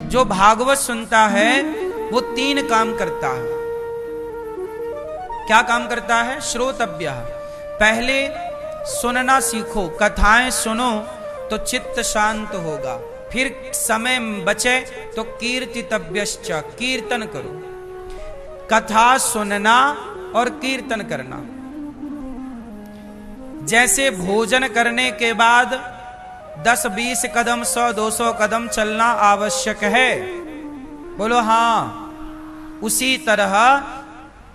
जो भागवत सुनता है वो 3 काम करता है। क्या काम करता है? श्रोतव्य। पहले सुनना सीखो, कथाएं सुनो तो चित्त शांत होगा। फिर समय बचे तो कीर्तितव्यश्च, कीर्तन करो। कथा सुनना और कीर्तन करना। जैसे भोजन करने के बाद 10-20 कदम 100-200 कदम चलना आवश्यक है, बोलो हाँ। उसी तरह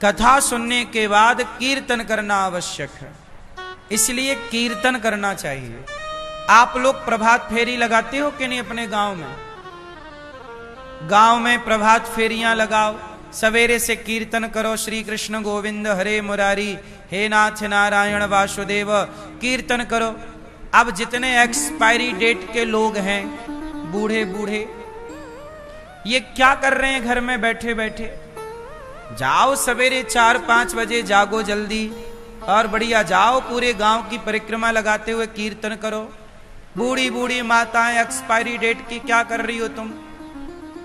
कथा सुनने के बाद कीर्तन करना आवश्यक है, इसलिए कीर्तन करना चाहिए। आप लोग प्रभात फेरी लगाते हो कि नहीं अपने गांव में? गांव में प्रभात फेरियां लगाओ, सवेरे से कीर्तन करो, श्री कृष्ण गोविंद हरे मुरारी, हे नाथ नारायण वासुदेव, कीर्तन करो। अब जितने एक्सपायरी डेट के लोग हैं, बूढ़े बूढ़े, ये क्या कर रहे हैं घर में बैठे बैठे? जाओ सवेरे 4-5 बजे जागो जल्दी और बढ़िया जाओ, पूरे गांव की परिक्रमा लगाते हुए कीर्तन करो। बूढ़ी बूढ़ी माताएं एक्सपायरी डेट की क्या कर रही हो तुम?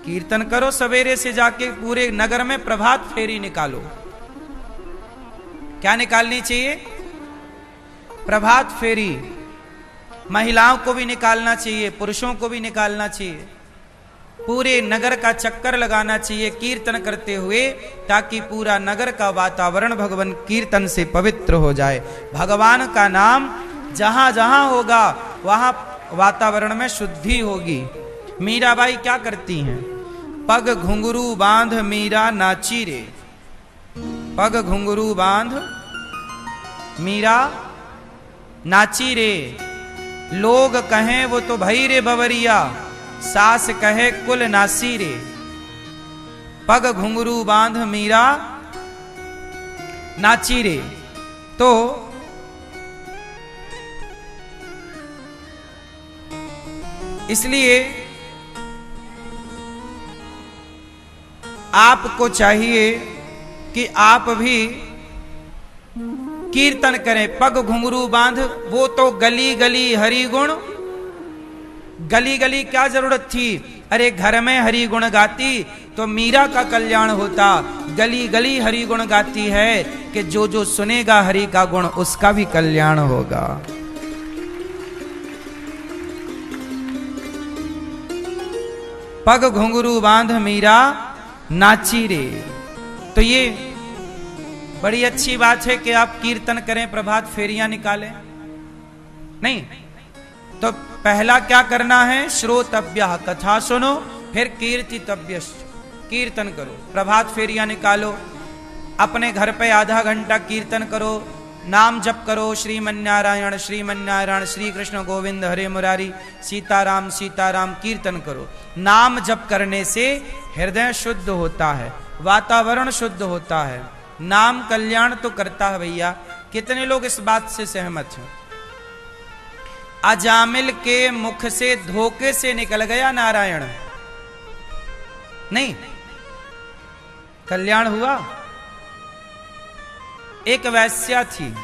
कीर्तन करो सवेरे से जाके, पूरे नगर में प्रभात फेरी निकालो। क्या निकालनी चाहिए? प्रभात फेरी। महिलाओं को भी निकालना चाहिए, पुरुषों को भी निकालना चाहिए। पूरे नगर का चक्कर लगाना चाहिए कीर्तन करते हुए, ताकि पूरा नगर का वातावरण भगवान कीर्तन से पवित्र हो जाए। भगवान का नाम जहां जहां होगा वहां वातावरण में शुद्धि होगी। मीराबाई क्या करती हैं? पग घुंघरू बांध मीरा नाची रे, पग घुंघरू बांध मीरा नाची रे। लोग कहें वो तो भई रे बवरिया, सास कहे कुल नासी रे। पग घुंघरू बांध मीरा नाची रे। तो इसलिए आपको चाहिए कि आप भी कीर्तन करें। पग घुंघरू बांध, वो तो गली गली हरि गुण, गली गली क्या जरूरत थी? अरे घर में हरि गुण गाती तो मीरा का कल्याण होता। गली गली हरि गुण गाती है कि जो जो सुनेगा हरि का गुण उसका भी कल्याण होगा। पग घुंघरू बांध मीरा नाची रे। तो ये बड़ी अच्छी बात है कि आप कीर्तन करें, प्रभात फेरियां निकालें। नहीं तो पहला क्या करना है? श्रोतव्य, कथा सुनो, फिर कीर्तितव्य, कीर्तन करो, प्रभात फेरियां निकालो। अपने घर पे आधा घंटा कीर्तन करो, नाम जप करो, श्रीमन्नारायण श्रीमन्नारायण, श्री कृष्ण गोविंद हरे मुरारी, सीताराम सीताराम, कीर्तन करो। नाम जप करने से हृदय शुद्ध होता है, वातावरण शुद्ध होता है। नाम कल्याण तो करता है भैया। कितने लोग इस बात से सहमत हैं? अजामिल के मुख से धोखे से निकल गया नारायण, नहीं कल्याण हुआ। एक वैश्या थी,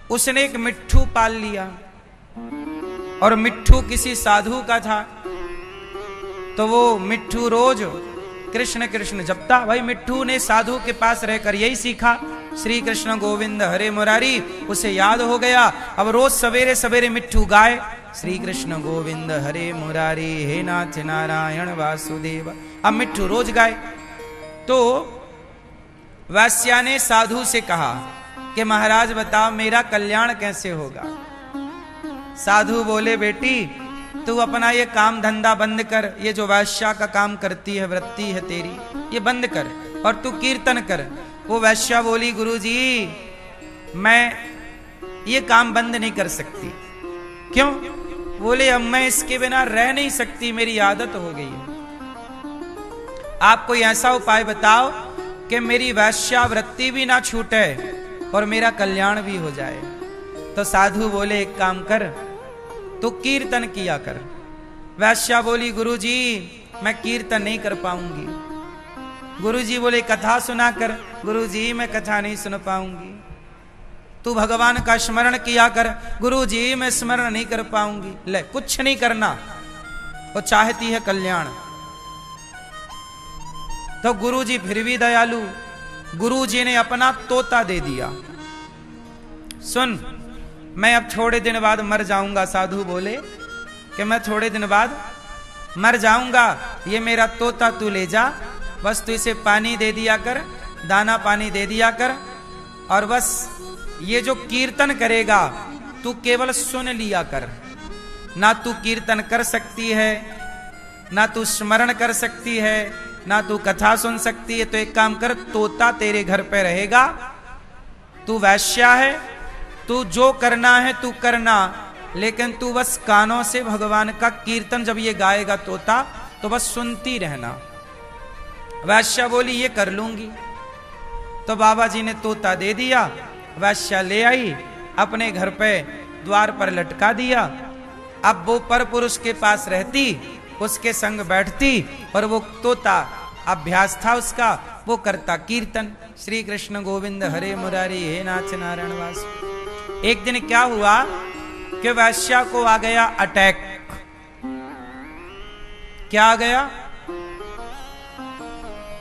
उसने एक मिट्ठू पाल लिया और मिट्ठू किसी साधु का था। तो वो मिट्ठू रोज कृष्ण कृष्ण जपता। भाई मिट्ठू ने साधु के पास रहकर यही सीखा, श्री कृष्ण गोविंद हरे मुरारी, उसे याद हो गया। अब रोज सवेरे सवेरे मिट्ठू गाए, श्री कृष्ण गोविंद हरे मुरारी, हे नाथ नारायण वासुदेव। अब मिट्ठू रोज गाए। तो वैश्या ने साधु से कहा कि महाराज बताओ मेरा कल्याण कैसे होगा? साधु बोले बेटी तू अपना ये काम धंधा बंद कर, ये जो वैश्या का काम करती है, वृत्ति है तेरी, ये बंद कर और तू कीर्तन कर। वो वैश्या बोली गुरुजी मैं ये काम बंद नहीं कर सकती। क्यों? बोले अब मैं इसके बिना रह नहीं सकती, मेरी आदत हो गई है। आप कोई ऐसा उपाय बताओ कि मेरी वैश्या वृत्ति भी ना छूटे और मेरा कल्याण भी हो जाए। तो साधु बोले एक काम कर, तू कीर्तन किया कर। वैश्या बोली गुरुजी मैं कीर्तन नहीं कर पाऊंगी। गुरुजी बोले कथा सुना कर। गुरुजी मैं कथा नहीं सुन पाऊंगी। तू भगवान का स्मरण किया कर। गुरु जी मैं स्मरण नहीं कर पाऊंगी। ले कुछ नहीं करना, वो चाहती है कल्याण। तो गुरु जी फिर भी दयालु, गुरु जी ने अपना तोता दे दिया। सुन, मैं अब थोड़े दिन बाद मर जाऊंगा। साधु बोले कि मैं थोड़े दिन बाद मर जाऊंगा, ये मेरा तोता तू ले जा, बस तू इसे पानी दे दिया कर, दाना पानी दे दिया कर, और बस ये जो कीर्तन करेगा तू केवल सुन लिया कर। ना तू कीर्तन कर सकती है, ना तू स्मरण कर सकती है, ना तू कथा सुन सकती है। तो एक काम कर, तोता तेरे घर पे रहेगा। तू वैश्या है, तू जो करना है तू करना, लेकिन तू बस कानों से भगवान का कीर्तन जब ये गाएगा तोता, तो बस सुनती रहना। वैश्या बोली ये कर लूंगी। तो बाबा जी ने तोता दे दिया, वैश्या ले आई, अपने घर पे द्वार पर लटका दिया। अब वो पर पुरुष के पास रहती, उसके संग बैठती, और वो तोता अभ्यास था उसका, वो करता कीर्तन, श्री कृष्ण गोविंद हरे मुरारी हे नाथ नारायण वासु। एक दिन क्या हुआ कि वैश्या को आ गया अटैक। क्या आ गया?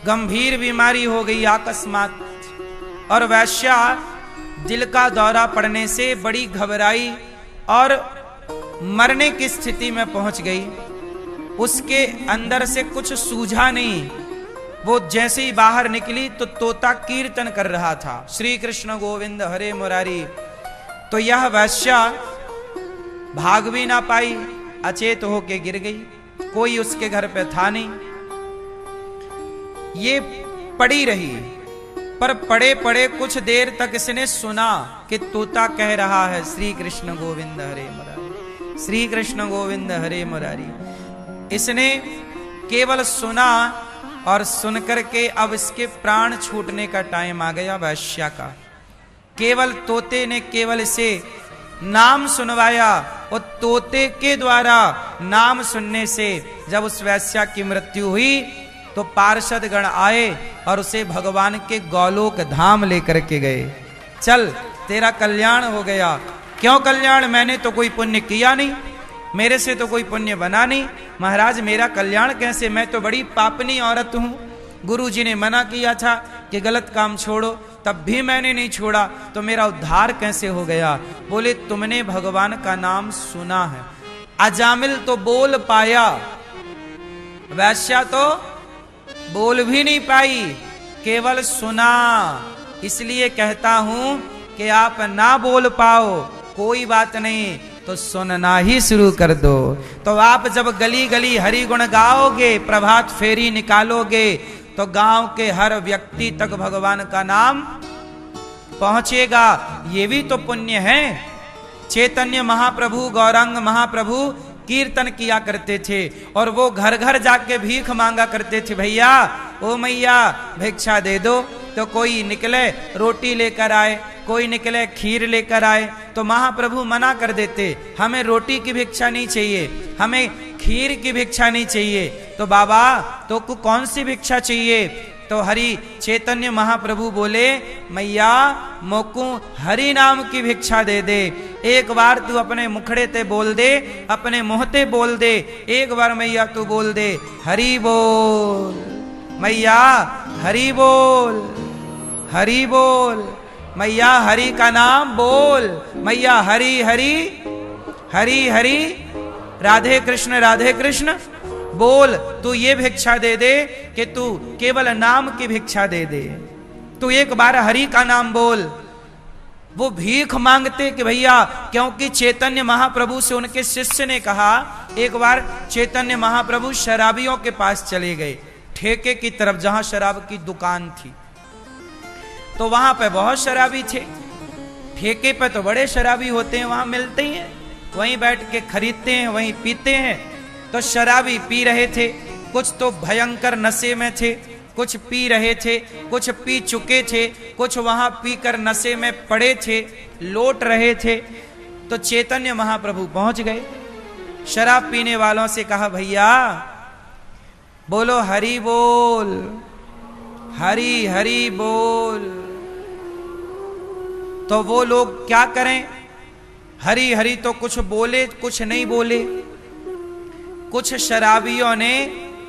गंभीर बीमारी हो गई अकस्मात, और वैश्या दिल का दौरा पड़ने से बड़ी घबराई और मरने की स्थिति में पहुंच गई। उसके अंदर से कुछ सूझा नहीं। वो जैसे ही बाहर निकली तो तोता कीर्तन कर रहा था, श्री कृष्ण गोविंद हरे मुरारी। तो यह वैश्या भाग भी ना पाई, अचेत होके गिर गई। कोई उसके घर पे था नहीं। ये पड़ी रही, पर पड़े पड़े कुछ देर तक इसने सुना कि तोता कह रहा है श्री कृष्ण गोविंद हरे मुरारी, श्री कृष्ण गोविंद हरे मुरारी। इसने केवल सुना, और सुनकर के अब इसके प्राण छूटने का टाइम आ गया वैश्या का। केवल तोते ने केवल इसे नाम सुनवाया, और तोते के द्वारा नाम सुनने से जब उस वैश्या की मृत्यु हुई तो पार्षद गण आए और उसे भगवान के गौलोक धाम लेकर के गए। चल तेरा कल्याण हो गया। क्यों कल्याण? मैंने तो कोई पुण्य किया नहीं, मेरे से तो कोई पुण्य बना नहीं। महाराज मेरा कल्याण कैसे? मैं तो बड़ी पापनी औरत हूं। गुरु जी ने मना किया था कि गलत काम छोड़ो, तब भी मैंने नहीं छोड़ा, तो मेरा उद्धार कैसे हो गया? बोले तुमने भगवान का नाम सुना है। अजामिल तो बोल पाया, वैश्या तो बोल भी नहीं पाई, केवल सुना। इसलिए कहता हूं कि आप ना बोल पाओ कोई बात नहीं, तो सुनना ही शुरू कर दो। तो आप जब गली गली हरि गुण गाओगे, प्रभात फेरी निकालोगे, तो गांव के हर व्यक्ति तक भगवान का नाम पहुंचेगा। ये भी तो पुण्य है। चैतन्य महाप्रभु, गौरांग महाप्रभु कीर्तन किया करते थे, और वो घर घर जाके भीख मांगा करते थे, भैया ओ मैया भिक्षा दे दो। तो कोई निकले रोटी लेकर आए, कोई निकले खीर लेकर आए, तो महाप्रभु मना कर देते, हमें रोटी की भिक्षा नहीं चाहिए, हमें खीर की भिक्षा नहीं चाहिए। तो बाबा तो कौन सी भिक्षा चाहिए? तो हरि चैतन्य महाप्रभु बोले, मैया मोकू हरि नाम की भिक्षा दे दे। एक बार तू अपने मुखड़े ते बोल दे, अपने मुंहते बोल दे, एक बार मैया तू बोल दे हरि बोल, मैया हरि बोल, हरि बोल, मैया हरि का नाम बोल, मैया हरि हरि हरि हरि राधे कृष्ण बोल। तू ये भिक्षा दे दे कि तू केवल नाम की भिक्षा दे दे। तू एक बार हरि का नाम बोल। वो भीख मांगते कि भैया, क्योंकि चैतन्य महाप्रभु से उनके शिष्य ने कहा, एक बार चैतन्य महाप्रभु शराबियों के पास चले गए, ठेके की तरफ जहां शराब की दुकान थी। तो वहां पे बहुत शराबी थे। ठेके पे तो बड़े शराबी होते हैं, वहां मिलते ही हैं, वहीं बैठ के खरीदते हैं, वहीं पीते हैं। तो शराबी पी रहे थे, कुछ तो भयंकर नशे में थे, कुछ पी रहे थे, कुछ पी चुके थे, कुछ वहां पीकर नशे में पड़े थे, लौट रहे थे। तो चैतन्य महाप्रभु पहुंच गए, शराब पीने वालों से कहा, भैया बोलो हरि बोल, हरि हरि बोल। तो वो लोग क्या करें, हरि हरि तो कुछ बोले कुछ नहीं बोले। कुछ शराबियों ने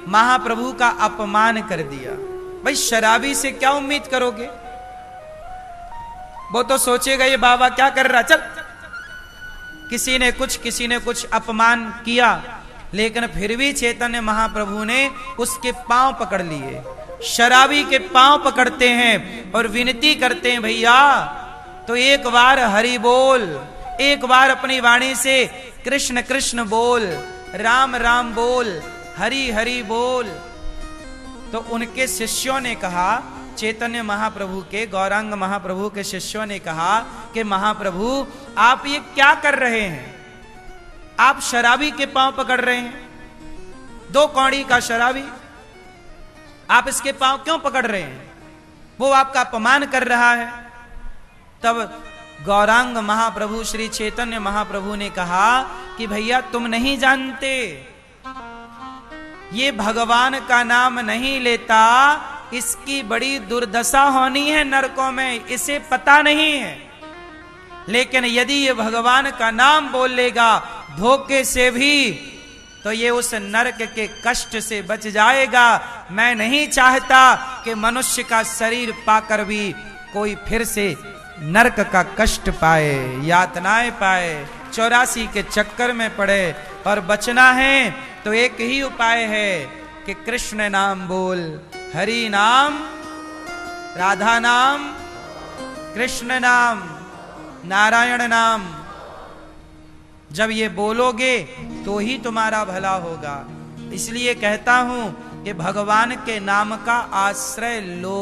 महाप्रभु का अपमान कर दिया। भाई शराबी से क्या उम्मीद करोगे, वो तो सोचेगा ये बाबा क्या कर रहा, चल। किसी ने कुछ अपमान किया, लेकिन फिर भी चैतन्य महाप्रभु ने उसके पांव पकड़ लिए। शराबी के पांव पकड़ते हैं और विनती करते हैं, भैया तो एक बार हरि बोल, एक बार अपनी वाणी से कृष्ण कृष्ण बोल, राम राम बोल, हरि हरि बोल। तो उनके शिष्यों ने कहा, चैतन्य महाप्रभु के, गौरांग महाप्रभु के शिष्यों ने कहा कि महाप्रभु आप ये क्या कर रहे हैं, आप शराबी के पांव पकड़ रहे हैं, 2 कौड़ी का शराबी, आप इसके पांव क्यों पकड़ रहे हैं, वो आपका अपमान कर रहा है। तब गौरांग महाप्रभु श्री चैतन्य महाप्रभु ने कहा कि भैया तुम नहीं जानते, ये भगवान का नाम नहीं लेता, इसकी बड़ी दुर्दशा होनी है नरकों में, इसे पता नहीं है। लेकिन यदि ये भगवान का नाम बोल लेगा धोखे से भी, तो ये उस नरक के कष्ट से बच जाएगा। मैं नहीं चाहता कि मनुष्य का शरीर पाकर भी कोई फिर से नरक का कष्ट पाए, यातनाएं पाए, 84 के चक्कर में पड़े। और बचना है तो एक ही उपाय है कि कृष्ण नाम बोल, हरि नाम, राधा नाम, कृष्ण नाम, नारायण नाम। जब ये बोलोगे तो ही तुम्हारा भला होगा। इसलिए कहता हूं कि भगवान के नाम का आश्रय लो।